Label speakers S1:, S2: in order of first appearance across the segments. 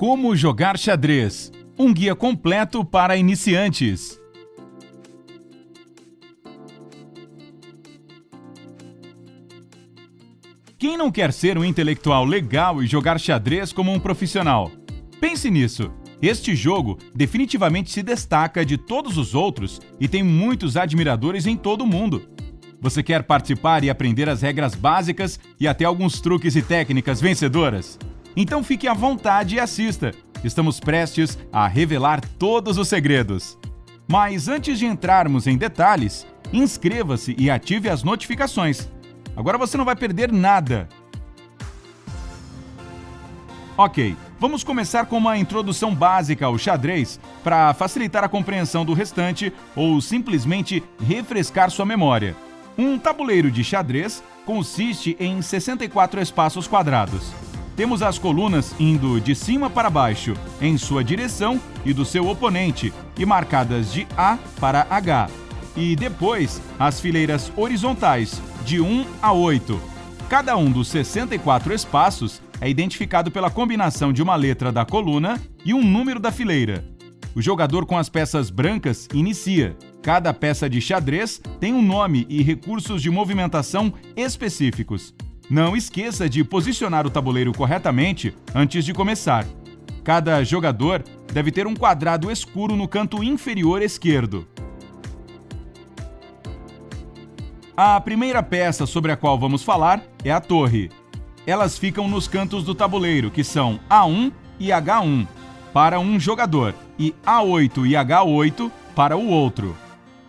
S1: Como jogar xadrez? Um guia completo para iniciantes. Quem não quer ser um intelectual legal e jogar xadrez como um profissional? Pense nisso. Este jogo definitivamente se destaca de todos os outros e tem muitos admiradores em todo o mundo. Você quer participar e aprender as regras básicas e até alguns truques e técnicas vencedoras? Então fique à vontade e assista. Estamos prestes a revelar todos os segredos. Mas antes de entrarmos em detalhes, inscreva-se e ative as notificações. Agora você não vai perder nada. Ok, vamos começar com uma introdução básica ao xadrez para facilitar a compreensão do restante ou simplesmente refrescar sua memória. Um tabuleiro de xadrez consiste em 64 espaços quadrados. Temos as colunas indo de cima para baixo, em sua direção e do seu oponente, e marcadas de A para H. E depois, as fileiras horizontais, de 1 a 8. Cada um dos 64 espaços é identificado pela combinação de uma letra da coluna e um número da fileira. O jogador com as peças brancas inicia. Cada peça de xadrez tem um nome e recursos de movimentação específicos. Não esqueça de posicionar o tabuleiro corretamente antes de começar. Cada jogador deve ter um quadrado escuro no canto inferior esquerdo. A primeira peça sobre a qual vamos falar é a torre. Elas ficam nos cantos do tabuleiro, que são A1 e H1 para um jogador e A8 e H8 para o outro.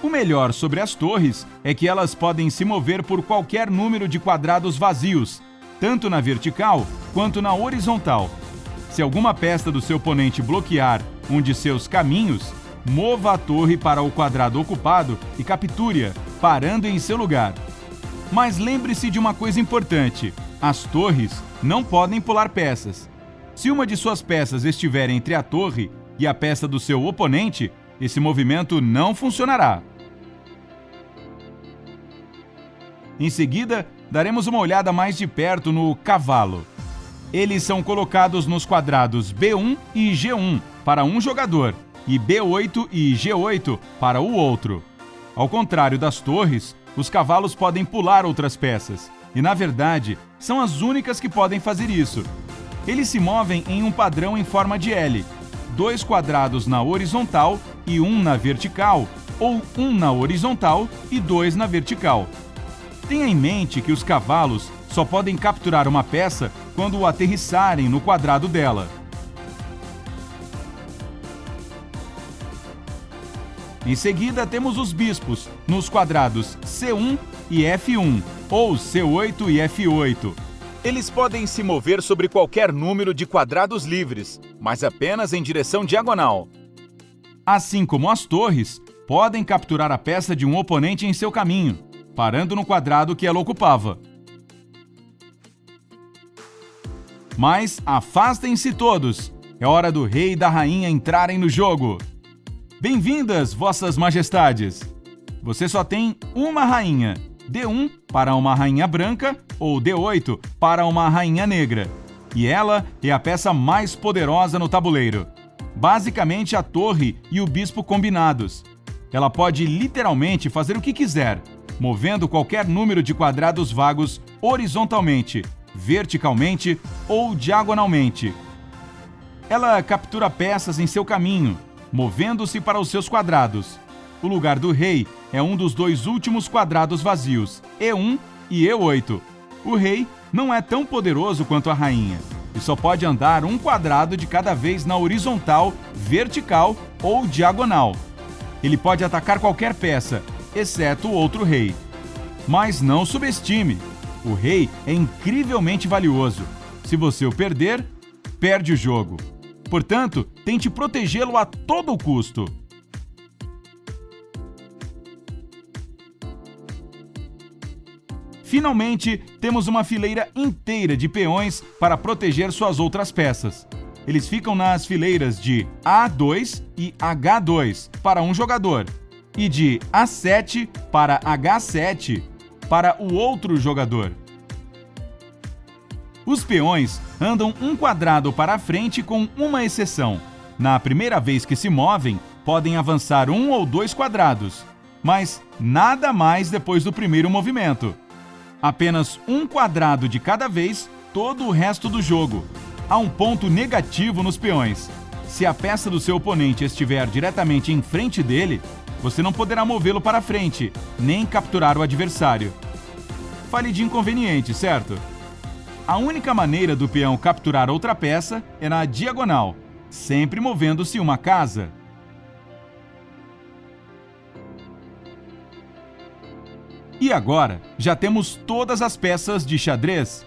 S1: O melhor sobre as torres é que elas podem se mover por qualquer número de quadrados vazios, tanto na vertical quanto na horizontal. Se alguma peça do seu oponente bloquear um de seus caminhos, mova a torre para o quadrado ocupado e capture-a, parando em seu lugar. Mas lembre-se de uma coisa importante: as torres não podem pular peças. Se uma de suas peças estiver entre a torre e a peça do seu oponente, esse movimento não funcionará. Em seguida, daremos uma olhada mais de perto no cavalo. Eles são colocados nos quadrados B1 e G1 para um jogador e B8 e G8 para o outro. Ao contrário das torres, os cavalos podem pular outras peças e, na verdade, são as únicas que podem fazer isso. Eles se movem em um padrão em forma de L, 2 quadrados na horizontal e 1 na vertical, ou 1 na horizontal e 2 na vertical. Tenha em mente que os cavalos só podem capturar uma peça quando aterrissarem no quadrado dela. Em seguida, temos os bispos, nos quadrados C1 e F1, ou C8 e F8. Eles podem se mover sobre qualquer número de quadrados livres, mas apenas em direção diagonal. Assim como as torres, podem capturar a peça de um oponente em seu caminho, parando no quadrado que ela ocupava. Mas afastem-se todos! É hora do rei e da rainha entrarem no jogo! Bem-vindas, vossas majestades! Você só tem uma rainha, D1 para uma rainha branca ou D8 para uma rainha negra. E ela é a peça mais poderosa no tabuleiro. Basicamente a torre e o bispo combinados. Ela pode literalmente fazer o que quiser, movendo qualquer número de quadrados vagos horizontalmente, verticalmente ou diagonalmente. Ela captura peças em seu caminho, movendo-se para os seus quadrados. O lugar do rei é um dos 2 últimos quadrados vazios, E1 e E8. O rei não é tão poderoso quanto a rainha e só pode andar um quadrado de cada vez na horizontal, vertical ou diagonal. Ele pode atacar qualquer peça, exceto o outro rei. Mas não subestime. O rei é incrivelmente valioso. Se você o perder, perde o jogo. Portanto, tente protegê-lo a todo custo. Finalmente, temos uma fileira inteira de peões para proteger suas outras peças. Eles ficam nas fileiras de A2 e H2 para um jogador e de A7 para H7 para o outro jogador. Os peões andam um quadrado para a frente com uma exceção. Na primeira vez que se movem, podem avançar 1 ou 2 quadrados, mas nada mais depois do primeiro movimento. Apenas um quadrado de cada vez, todo o resto do jogo. Há um ponto negativo nos peões. Se a peça do seu oponente estiver diretamente em frente dele, você não poderá movê-lo para frente, nem capturar o adversário. Fale de inconveniente, certo? A única maneira do peão capturar outra peça é na diagonal, sempre movendo-se uma casa. E agora, já temos todas as peças de xadrez?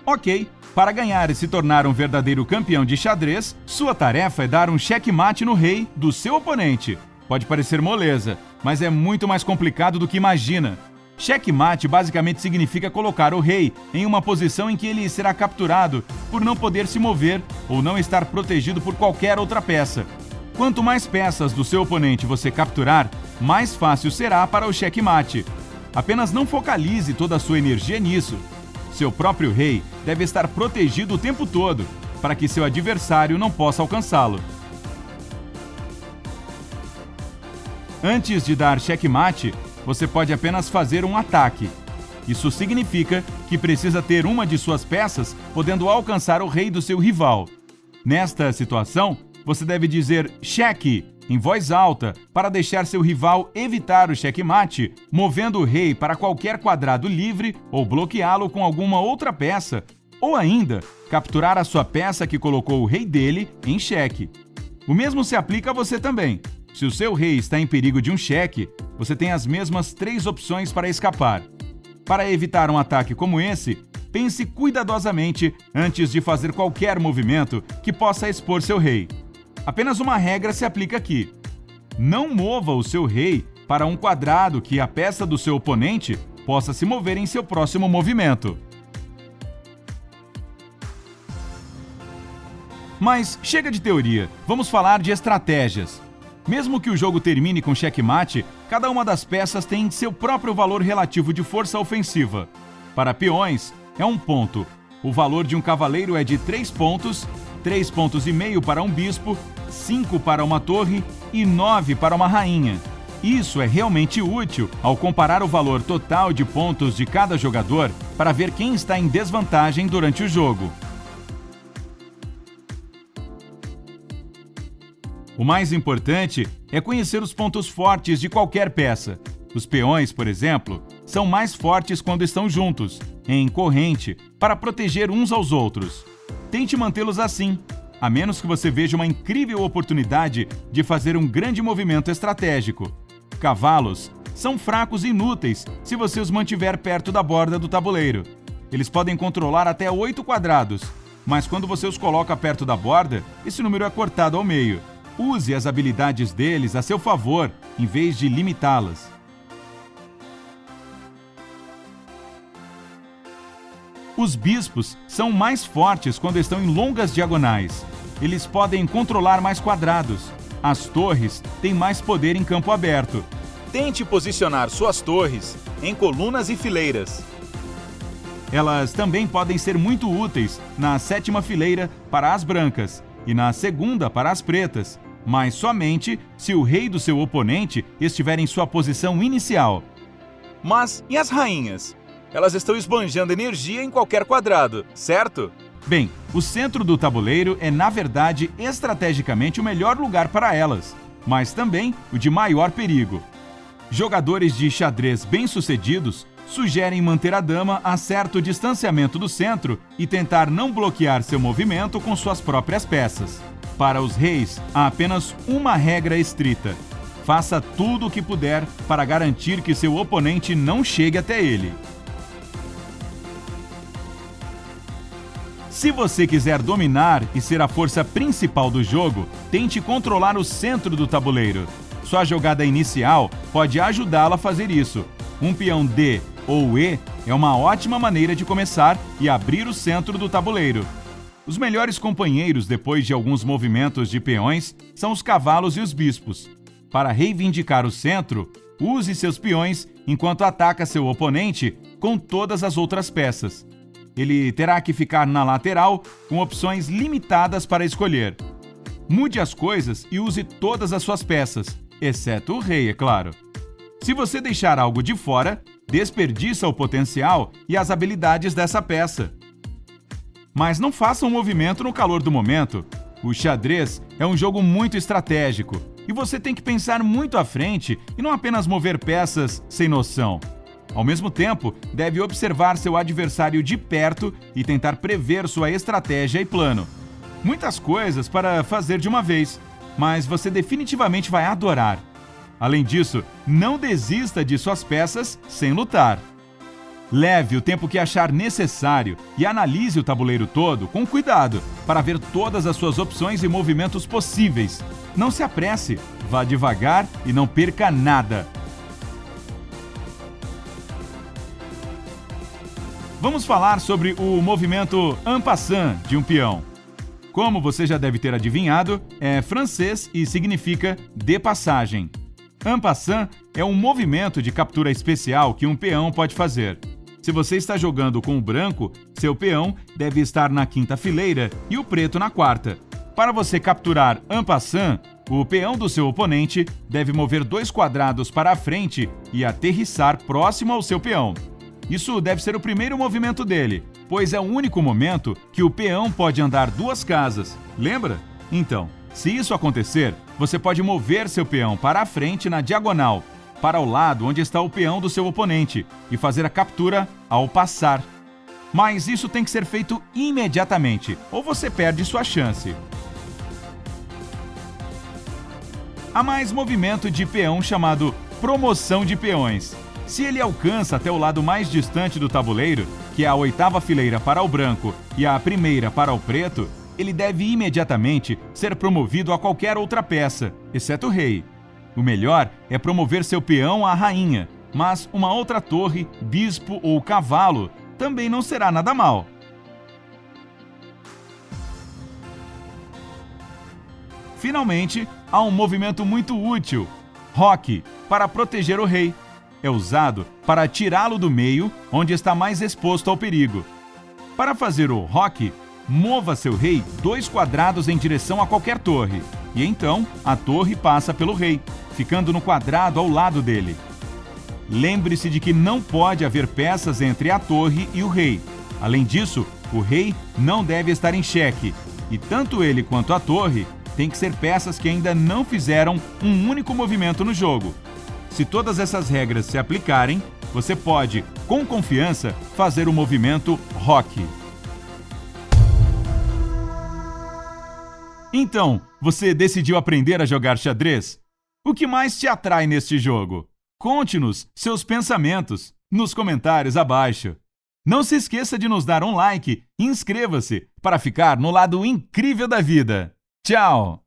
S1: Ok, para ganhar e se tornar um verdadeiro campeão de xadrez, sua tarefa é dar um checkmate no rei do seu oponente. Pode parecer moleza, mas é muito mais complicado do que imagina. Checkmate basicamente significa colocar o rei em uma posição em que ele será capturado por não poder se mover ou não estar protegido por qualquer outra peça. Quanto mais peças do seu oponente você capturar, mais fácil será para o checkmate. Apenas não focalize toda a sua energia nisso. Seu próprio rei deve estar protegido o tempo todo, para que seu adversário não possa alcançá-lo. Antes de dar checkmate, você pode apenas fazer um ataque. Isso significa que precisa ter uma de suas peças podendo alcançar o rei do seu rival. Nesta situação, você deve dizer cheque em voz alta para deixar seu rival evitar o checkmate, movendo o rei para qualquer quadrado livre ou bloqueá-lo com alguma outra peça, ou ainda capturar a sua peça que colocou o rei dele em xeque. O mesmo se aplica a você também. Se o seu rei está em perigo de um cheque, você tem as mesmas 3 opções para escapar. Para evitar um ataque como esse, pense cuidadosamente antes de fazer qualquer movimento que possa expor seu rei. Apenas uma regra se aplica aqui. Não mova o seu rei para um quadrado que a peça do seu oponente possa se mover em seu próximo movimento. Mas chega de teoria, vamos falar de estratégias. Mesmo que o jogo termine com checkmate, cada uma das peças tem seu próprio valor relativo de força ofensiva. Para peões, é 1 ponto. O valor de um cavaleiro é de 3 pontos, 3,5 pontos para um bispo, 5 para uma torre e 9 para uma rainha. Isso é realmente útil ao comparar o valor total de pontos de cada jogador para ver quem está em desvantagem durante o jogo. O mais importante é conhecer os pontos fortes de qualquer peça. Os peões, por exemplo, são mais fortes quando estão juntos, em corrente, para proteger uns aos outros. Tente mantê-los assim, a menos que você veja uma incrível oportunidade de fazer um grande movimento estratégico. Cavalos são fracos e inúteis se você os mantiver perto da borda do tabuleiro. Eles podem controlar até 8 quadrados, mas quando você os coloca perto da borda, esse número é cortado ao meio. Use as habilidades deles a seu favor, em vez de limitá-las. Os bispos são mais fortes quando estão em longas diagonais. Eles podem controlar mais quadrados. As torres têm mais poder em campo aberto. Tente posicionar suas torres em colunas e fileiras. Elas também podem ser muito úteis na 7ª fileira para as brancas e na 2ª para as pretas, mas somente se o rei do seu oponente estiver em sua posição inicial. Mas e as rainhas? Elas estão esbanjando energia em qualquer quadrado, certo? Bem, o centro do tabuleiro é, na verdade, estrategicamente o melhor lugar para elas, mas também o de maior perigo. Jogadores de xadrez bem-sucedidos sugerem manter a dama a certo distanciamento do centro e tentar não bloquear seu movimento com suas próprias peças. Para os reis, há apenas uma regra estrita: faça tudo o que puder para garantir que seu oponente não chegue até ele. Se você quiser dominar e ser a força principal do jogo, tente controlar o centro do tabuleiro. Sua jogada inicial pode ajudá-la a fazer isso. Um peão D ou E é uma ótima maneira de começar e abrir o centro do tabuleiro. Os melhores companheiros depois de alguns movimentos de peões são os cavalos e os bispos. Para reivindicar o centro, use seus peões enquanto ataca seu oponente com todas as outras peças. ele terá que ficar na lateral com opções limitadas para escolher. Mude as coisas e use todas as suas peças, exceto o rei, é claro. Se você deixar algo de fora, desperdiça o potencial e as habilidades dessa peça. Mas não faça um movimento no calor do momento. O xadrez é um jogo muito estratégico e você tem que pensar muito à frente e não apenas mover peças sem noção. Ao mesmo tempo, deve observar seu adversário de perto e tentar prever sua estratégia e plano. Muitas coisas para fazer de uma vez, mas você definitivamente vai adorar. Além disso, não desista de suas peças sem lutar. Leve o tempo que achar necessário e analise o tabuleiro todo com cuidado para ver todas as suas opções e movimentos possíveis. Não se apresse, vá devagar e não perca nada. Vamos falar sobre o movimento en passant de um peão. Como você já deve ter adivinhado, é francês e significa de passagem. En passant é um movimento de captura especial que um peão pode fazer. Se você está jogando com o branco, seu peão deve estar na quinta fileira e o preto na quarta. Para você capturar en passant, o peão do seu oponente deve mover 2 quadrados para a frente e aterrissar próximo ao seu peão. Isso deve ser o primeiro movimento dele, pois é o único momento que o peão pode andar 2 casas. Lembra? Então, se isso acontecer, você pode mover seu peão para a frente na diagonal, para o lado onde está o peão do seu oponente, e fazer a captura ao passar. Mas isso tem que ser feito imediatamente, ou você perde sua chance. Há mais movimento de peão chamado promoção de peões. Se ele alcança até o lado mais distante do tabuleiro, que é a 8ª fileira para o branco e a 1ª para o preto, ele deve imediatamente ser promovido a qualquer outra peça, exceto o rei. O melhor é promover seu peão à rainha, mas uma outra torre, bispo ou cavalo também não será nada mal. Finalmente, há um movimento muito útil, roque, para proteger o rei. É usado para tirá-lo do meio, onde está mais exposto ao perigo. Para fazer o roque, mova seu rei 2 quadrados em direção a qualquer torre, e então a torre passa pelo rei, ficando no quadrado ao lado dele. Lembre-se de que não pode haver peças entre a torre e o rei. Além disso, o rei não deve estar em xeque, e tanto ele quanto a torre têm que ser peças que ainda não fizeram um único movimento no jogo. Se todas essas regras se aplicarem, você pode, com confiança, fazer o movimento roque. Então, você decidiu aprender a jogar xadrez? O que mais te atrai neste jogo? Conte-nos seus pensamentos nos comentários abaixo. Não se esqueça de nos dar um like e inscreva-se para ficar no lado incrível da vida. Tchau!